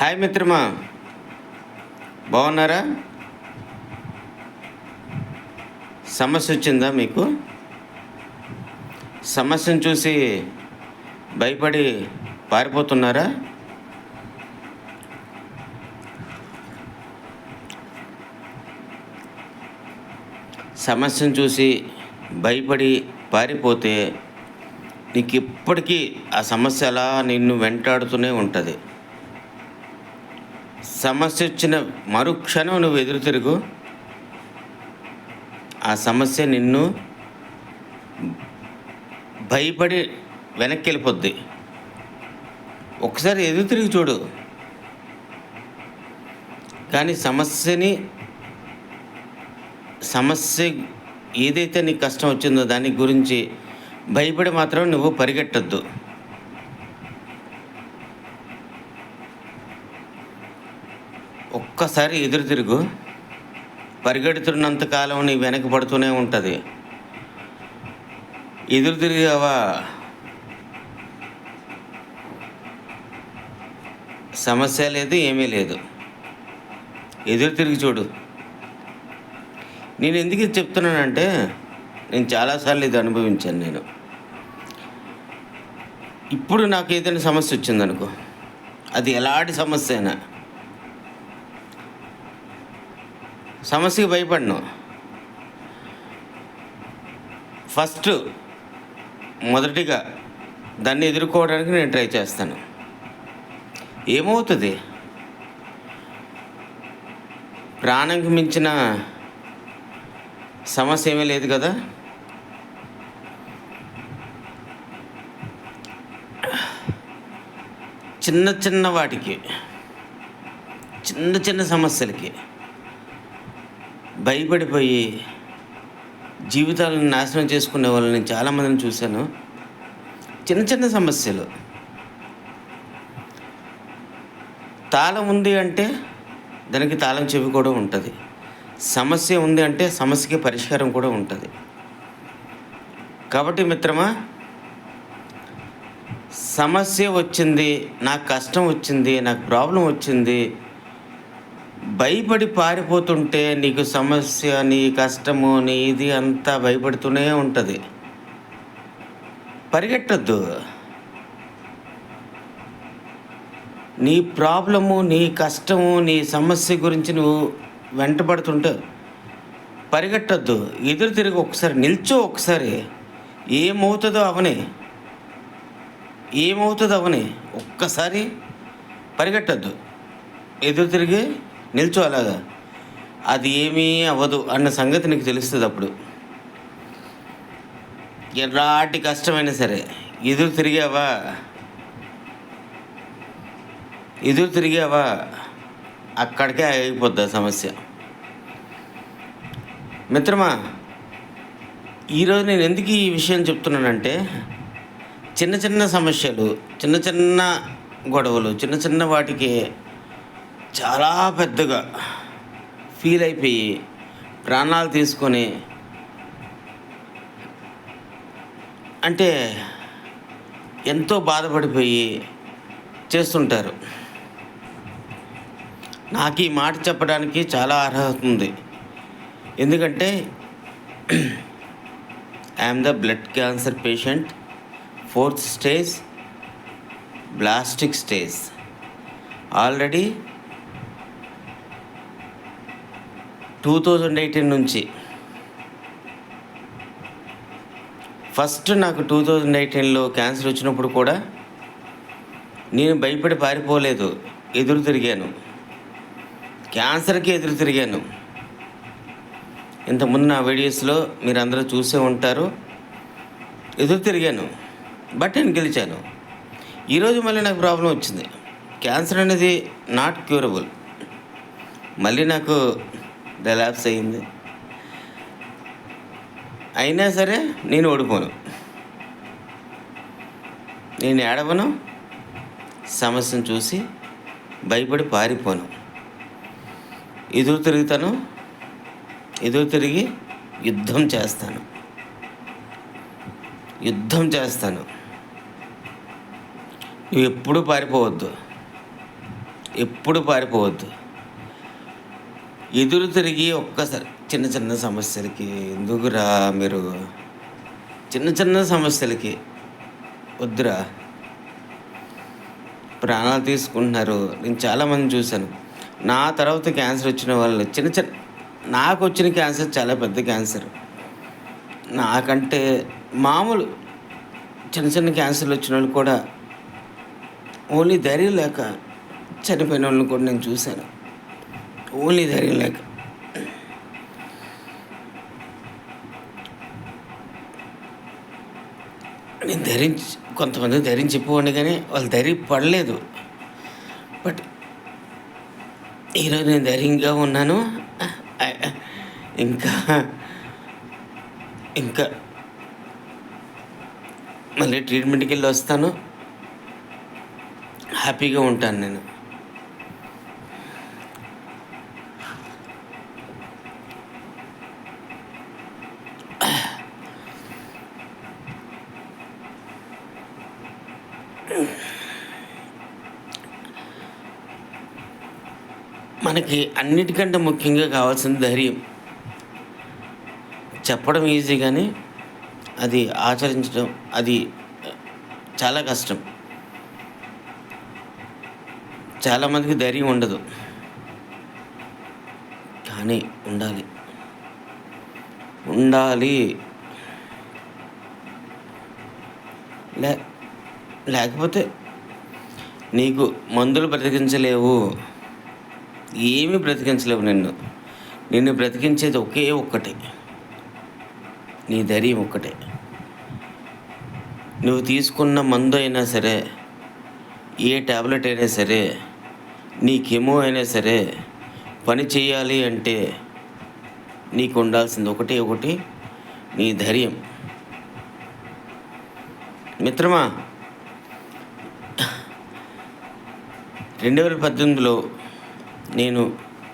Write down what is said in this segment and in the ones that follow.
Hi మిత్రమా, బాగున్నారా? సమస్య వచ్చిందా మీకు? సమస్యను చూసి భయపడి పారిపోతున్నారా? సమస్యను చూసి భయపడి పారిపోతే నీకు ఇప్పటికీ ఆ సమస్య అలా నిన్ను వెంటాడుతూనే ఉంటుంది. సమస్య వచ్చిన మరుక్షణం నువ్వు ఎదురు తిరుగు, ఆ సమస్య నిన్ను భయపడి వెనక్కి వెళ్ళిపోద్ది. ఒకసారి ఎదురు తిరిగి చూడు. కానీ సమస్య ఏదైతే నీకు కష్టం వచ్చిందో దాని గురించి భయపడి మాత్రం నువ్వు పరిగెట్టద్దు. ఒక్కసారి ఎదురు తిరుగు. పరిగెడుతున్నంతకాలం నీ వెనక పడుతూనే ఉంటుంది. ఎదురు తిరిగావా, సమస్య లేదు, ఏమీ లేదు. ఎదురు తిరిగి చూడు. నేను ఎందుకు ఇది చెప్తున్నానంటే, నేను చాలాసార్లు ఇది అనుభవించాను. ఇప్పుడు నాకు ఏదైనా సమస్య వచ్చిందనుకో, అది ఎలాంటి సమస్య అయినా, సమస్యకి భయపడను. మొదటిగా దాన్ని ఎదుర్కోవడానికి నేను ట్రై చేస్తాను. ఏమవుతుంది? ప్రాణంకి మించిన సమస్య ఏమీ లేదు కదా. చిన్న వాటికి, చిన్న సమస్యలకి భయపడిపోయి జీవితాలను నాశనం చేసుకునే వాళ్ళని చాలామందిని చూశాను. చిన్న సమస్యలు. తాళం ఉంది అంటే దానికి తాళం చెవి కూడా ఉంటుంది. సమస్య ఉంది అంటే సమస్యకి పరిష్కారం కూడా ఉంటుంది. కాబట్టి మిత్రమా, సమస్య వచ్చింది, నాకు కష్టం వచ్చింది, నాకు ప్రాబ్లం వచ్చింది, భయపడి పారిపోతుంటే నీకు సమస్య, నీ కష్టము, నీ ఇది అంతా భయపడుతూనే ఉంటుంది. పరిగెట్టద్దు. నీ ప్రాబ్లము, నీ కష్టము, నీ సమస్య గురించి నువ్వు వెంటబడుతుంటే పరిగెట్టద్దు. ఎదురు తిరిగి ఒకసారి నిల్చో. ఒకసారి ఏమవుతుందో అవని ఒక్కసారి పరిగెట్టద్దు. ఎదురు తిరిగి నిల్చో. అలాగా అది ఏమీ అవ్వదు అన్న సంగతి నీకు తెలుస్తుంది. అప్పుడు ఎలాంటి కష్టమైనా సరే ఎదురు తిరిగావా అక్కడికే ఆగిపోద్ది సమస్య. మిత్రమా, ఈరోజు నేను ఎందుకు ఈ విషయం చెప్తున్నానంటే, చిన్న సమస్యలు, చిన్న గొడవలు, చిన్న వాటికి చాలా పెద్దగా ఫీల్ అయిపోయి ప్రాణాలు తీసుకొని, అంటే ఎంతో బాధపడిపోయి చేస్తుంటారు. నాకు ఈ మాట చెప్పడానికి చాలా అర్హత ఉంది. ఎందుకంటే I'm the blood cancer patient, 4th stage, ballistic stage. Already 2018 నుంచి. నాకు 2018లో క్యాన్సర్ వచ్చినప్పుడు కూడా నేను భయపడి పారిపోలేదు, ఎదురు తిరిగాను. క్యాన్సర్కి ఎదురు తిరిగాను. ఇంతకుముందు నా వీడియోస్లో మీరు అందరూ చూసే ఉంటారు. ఎదురు తిరిగాను, బట్ నేను గెలిచాను. ఈరోజు మళ్ళీ నాకు ప్రాబ్లం వచ్చింది. క్యాన్సర్ అనేది నాట్ క్యూరబుల్. మళ్ళీ నాకు రిలాప్స్ అయింది. అయినా సరే నేను ఓడిపోను, నేను ఏడవను, సమస్యను చూసి భయపడి పారిపోను. ఎదురు తిరిగి యుద్ధం చేస్తాను. నువ్వు ఎప్పుడూ పారిపోవద్దు. ఎప్పుడు పారిపోవద్దు. ఎదురు తిరిగి ఒక్కసారి చిన్న చిన్న సమస్యలకి ఎందుకురా మీరు, చిన్న చిన్న సమస్యలకి వద్దురా. ప్రాణాలు తీసుకుంటున్నారు. నేను చాలామంది చూశాను. నా తర్వాత క్యాన్సర్ వచ్చిన వాళ్ళు నాకు వచ్చిన క్యాన్సర్ చాలా పెద్ద క్యాన్సర్. నాకంటే మామూలు చిన్న చిన్న క్యాన్సర్లు వచ్చిన వాళ్ళు కూడా ఓన్లీ ధైర్యం లేక చనిపోయిన వాళ్ళని కూడా నేను చూశాను. ఓన్లీ ధైర్యం లేక. నేను కొంతమంది ధైర్యం చెప్పేవాడిని, కానీ వాళ్ళు ధైర్యం పడలేదు. బట్ ఈరోజు నేను ధైర్యంగా ఉన్నాను. ఇంకా ఇంకా మళ్ళీ ట్రీట్మెంట్కి వెళ్ళి వస్తాను. హ్యాపీగా ఉంటాను నేను. మనకి అన్నిటికంటే ముఖ్యంగా కావాల్సిన ధైర్యం. చెప్పడం ఈజీ, కానీ అది ఆచరించడం అది చాలా కష్టం. చాలామందికి ధైర్యం ఉండదు, కానీ ఉండాలి. లేకపోతే నీకు మందులు బ్రతికించలేవు, ఏమీ బ్రతికించలేవు. నిన్ను బ్రతికించేది ఒకే ఒక్కటే, నీ ధైర్యం ఒక్కటే. నువ్వు తీసుకున్న మందు అయినా సరే, ఏ ట్యాబ్లెట్ అయినా సరే, నీ కెమో అయినా సరే, పని చేయాలి అంటే నీకు ఉండాల్సింది ఒకటి, నీ ధైర్యం. మిత్రమా, 2018లో నేను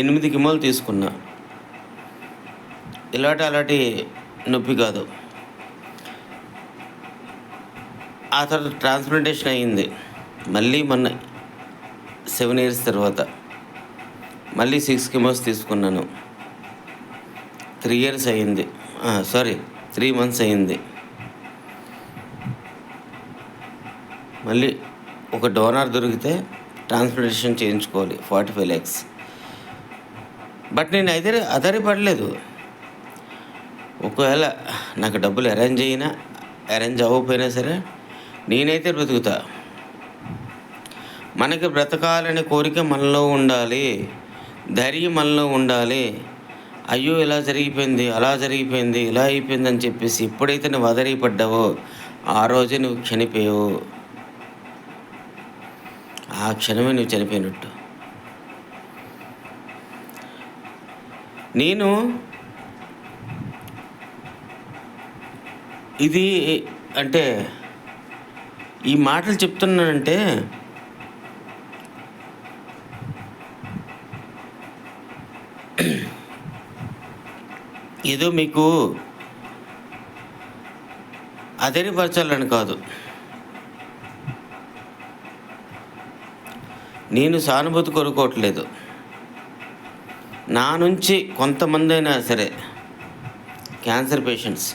8 కెమోలు తీసుకున్నా. అలాంటి నొప్పి కాదు. ఆ తర్వాత ట్రాన్స్ప్లాంటేషన్ అయ్యింది. మళ్ళీ మొన్న 7 years తర్వాత మళ్ళీ 6 కెమోస్ తీసుకున్నాను. 3 years అయ్యింది. 3 months అయ్యింది. మళ్ళీ ఒక డోనార్ దొరికితే ట్రాన్స్ప్లాంటేషన్ చేయించుకోవాలి, 45 lakhs. బట్ నేను ఆధారపడలేదు. ఒకవేళ నాకు డబ్బులు అరేంజ్ అవ్వకపోయినా సరే నేనైతే బ్రతుకుతా. మనకి బ్రతకాలనే కోరిక మనలో ఉండాలి, ధైర్యం మనలో ఉండాలి. అయ్యో ఇలా జరిగిపోయింది, అలా జరిగిపోయింది, ఇలా అయిపోయింది అని చెప్పేసి ఎప్పుడైతే నువ్వు ఆధారపడ్డావో ఆ రోజే నువ్వు చనిపోయావు. ఆ క్షణమే నువ్వు చనిపోయినట్టు. నేను ఇది అంటే ఈ మాటలు చెప్తున్నానంటే ఏదో మీకు అధైర్యపరచాలని కాదు. నేను సానుభూతి కోరుకోవట్లేదు. నా నుంచి కొంతమంది అయినా సరే క్యాన్సర్ పేషెంట్స్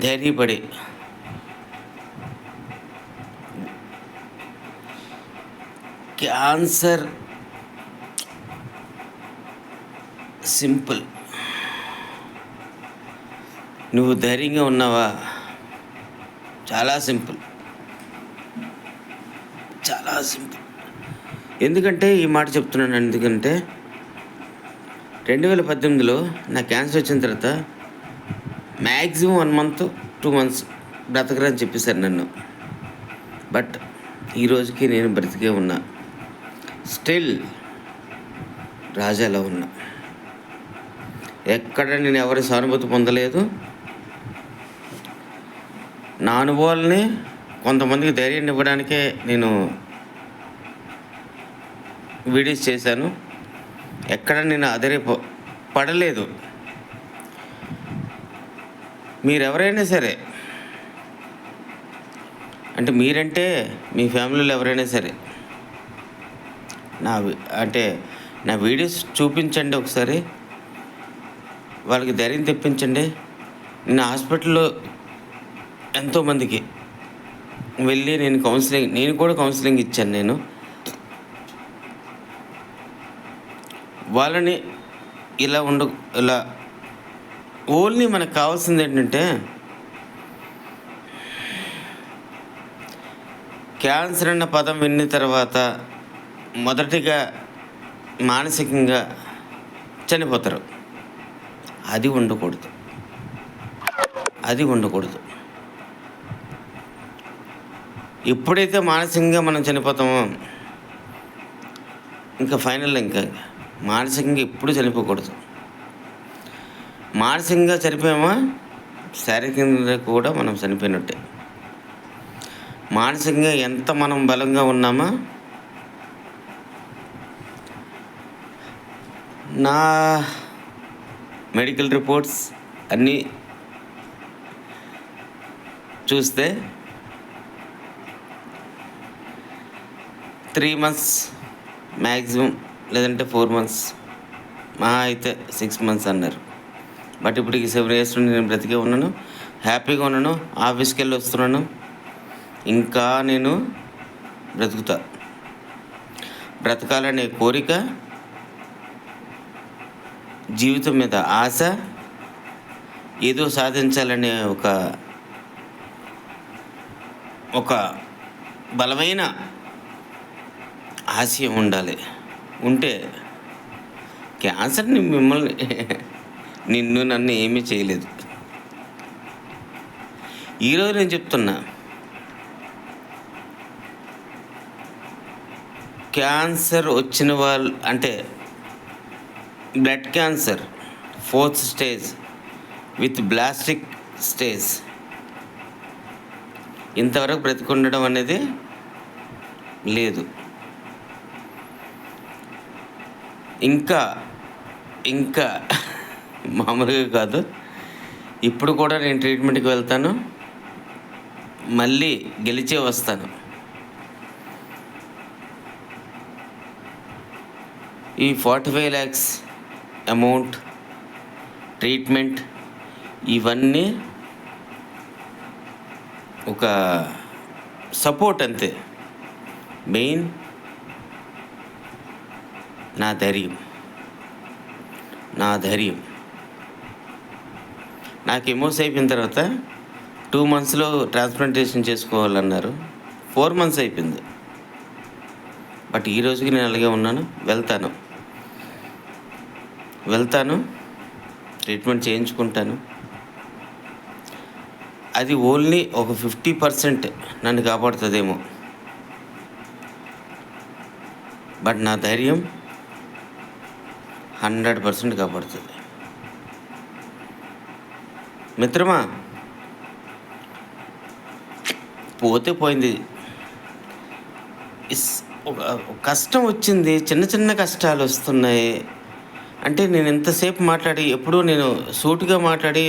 ధైర్యపడి క్యాన్సర్ సింపుల్, నువ్వు ధైర్యంగా ఉన్నావా? చాలా సింపుల్. ఎందుకంటే ఈ మాట చెప్తున్నాను, ఎందుకంటే 2018లో నా క్యాన్సర్ వచ్చిన తర్వాత మ్యాక్సిమం 1 month 2 months బ్రతకరని చెప్పేశారు నన్ను. బట్ ఈరోజుకి నేను బ్రతికే ఉన్నా, స్టిల్ రాజాలో ఉన్నా. ఎక్కడ నేను ఎవరి సానుభూతి పొందలేదు. నా అనుభవాలని కొంతమందికి ధైర్యాన్ని ఇవ్వడానికే నేను వీడియోస్ చేశాను. ఎక్కడ నేను పడలేదు. మీరెవరైనా సరే అంటే మీరంటే మీ ఫ్యామిలీలో ఎవరైనా సరే అంటే నా వీడియోస్ చూపించండి ఒకసారి, వాళ్ళకి ధైర్యం తెప్పించండి. నేను హాస్పిటల్లో ఎంతోమందికి వెళ్ళి నేను కూడా కౌన్సిలింగ్ ఇచ్చాను. వాళ్ళని ఇలా ఓన్లీ మనకు కావాల్సింది ఏంటంటే క్యాన్సర్ అన్న పదం విన్న తర్వాత మొదటిగా మానసికంగా చనిపోతారు. అది ఉండకూడదు. ఎప్పుడైతే మానసికంగా మనం చనిపోతామో ఇంకా ఫైనల్, ఇంకా మానసికంగా ఎప్పుడు చనిపోకూడదు. మానసికంగా చనిపోయామా శారీరకంగా కూడా మనం చనిపోయినట్టే. మానసికంగా ఎంత మనం బలంగా ఉన్నామా, నా మెడికల్ రిపోర్ట్స్ అన్నీ చూస్తే 3 months మ్యాక్సిమం, లేదంటే 4 months, మహా అయితే 6 months అన్నారు. బట్ ఇప్పటికి 7 years నుండి నేను బ్రతికే ఉన్నాను, హ్యాపీగా ఉన్నాను, ఆఫీస్కి వెళ్ళి వస్తున్నాను. ఇంకా నేను బ్రతకాలనే కోరిక, జీవితం మీద ఆశ, ఏదో సాధించాలనే ఒక బలమైన ఆశయం ఉంటే క్యాన్సర్ నిన్ను నన్ను ఏమీ చేయలేదు. ఈరోజు నేను చెప్తున్నా, క్యాన్సర్ వచ్చిన వాళ్ళు అంటే blood cancer 4th stage with ballistic stage ఇంతవరకు బ్రతికుండడం అనేది లేదు. ఇంకా మామూలుగా కాదు. ఇప్పుడు కూడా నేను ట్రీట్మెంట్కి వెళ్తాను, మళ్ళీ గెలిచే వస్తాను. ఈ 45 lakhs అమౌంట్, ట్రీట్మెంట్, ఇవన్నీ ఒక సపోర్ట్ అంతే. మెయిన్ నా ధైర్యం. నాకు ఎమోస్ అయిపోయిన తర్వాత 2 monthsలో ట్రాన్స్ప్లాంటేషన్ చేసుకోవాలన్నారు. 4 months అయిపోయింది. బట్ ఈ రోజుకి నేను అలాగే ఉన్నాను. వెళ్తాను, ట్రీట్మెంట్ చేయించుకుంటాను. అది ఓన్లీ ఒక 50% నన్ను కాపాడుతుందేమో, బట్ నా ధైర్యం 100% కాపాడుతుంది. మిత్రమా, పోతే పోయింది. ఒక కష్టం వచ్చింది, చిన్న కష్టాలు వస్తున్నాయి అంటే నేను ఇంతసేపు మాట్లాడి, ఎప్పుడూ నేను సూటిగా మాట్లాడి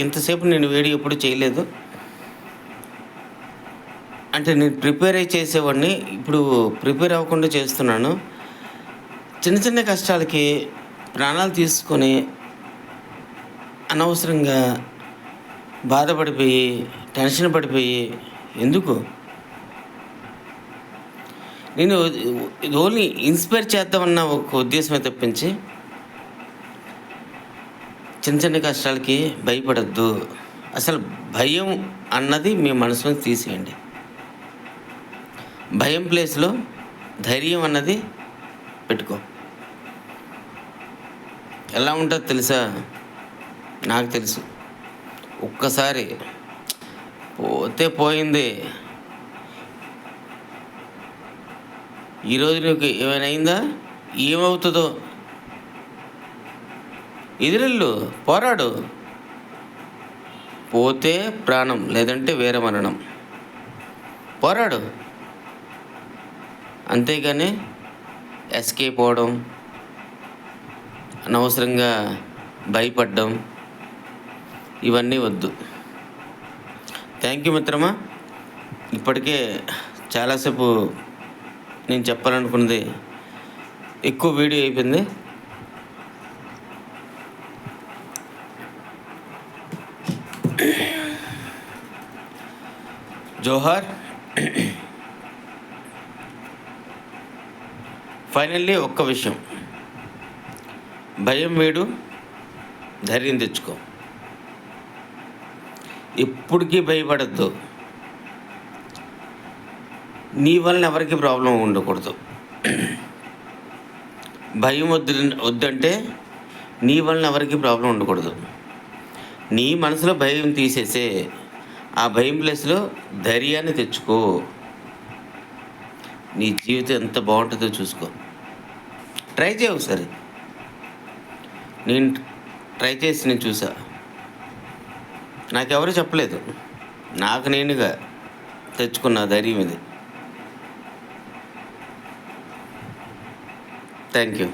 ఇంతసేపు నేను వీడియో ఎప్పుడు చేయలేదు. అంటే నేను ప్రిపేర్ చేసేవాడిని, ఇప్పుడు ప్రిపేర్ అవ్వకుండా చేస్తున్నాను. చిన్న కష్టాలకి ప్రాణాలు తీసుకొని అనవసరంగా బాధపడిపోయి టెన్షన్ పడిపోయి ఎందుకు? నేను ఓన్లీ ఇన్స్పైర్ చేద్దామన్న ఒక ఉద్దేశమే తప్పించి చిన్న కష్టాలకి భయపడద్దు. అసలు భయం అన్నది మీ మనసులో తీసేయండి. భయం ప్లేస్లో ధైర్యం అన్నది పెట్టుకో. ఎలా ఉంటుందో తెలుసా? నాకు తెలుసు. ఒక్కసారి పోతే పోయింది. ఈరోజు నీకు ఏమైనా అయిందా? ఏమవుతుందో ఎదురెళ్ళు, పోరాడు. పోతే ప్రాణం, లేదంటే వేరే మరణం. పోరాడు. అంతేగాని ఎస్కేప్ అవ్వడం, అనవసరంగా భయపడడం, ఇవన్నీ వద్దు. థ్యాంక్ యూ మిత్రమా. ఇప్పటికే చాలాసేపు నేను చెప్పాలనుకున్నది ఎక్కువ వీడియో అయిపోయింది. జోహార్. ఫైనల్లీ ఒక్క విషయం, భయం వేడు, ధైర్యం తెచ్చుకో. ఎప్పటికీ భయపడద్దు. నీ వలన ఎవరికి ప్రాబ్లం ఉండకూడదు. భయం వద్దంటే నీ వలన ఎవరికి ప్రాబ్లం ఉండకూడదు. నీ మనసులో భయం తీసేసే, ఆ భయం ప్లేస్లో ధైర్యాన్ని తెచ్చుకో. నీ జీవితం ఎంత బాగుంటుందో చూసుకో. ట్రై చేయవు సరే. నేను ట్రై చేసి నేను చూసా, నాకెవరు చెప్పలేదు, నాకు నేనుగా తెచ్చుకున్న ధైర్యం ఇది. Thank you.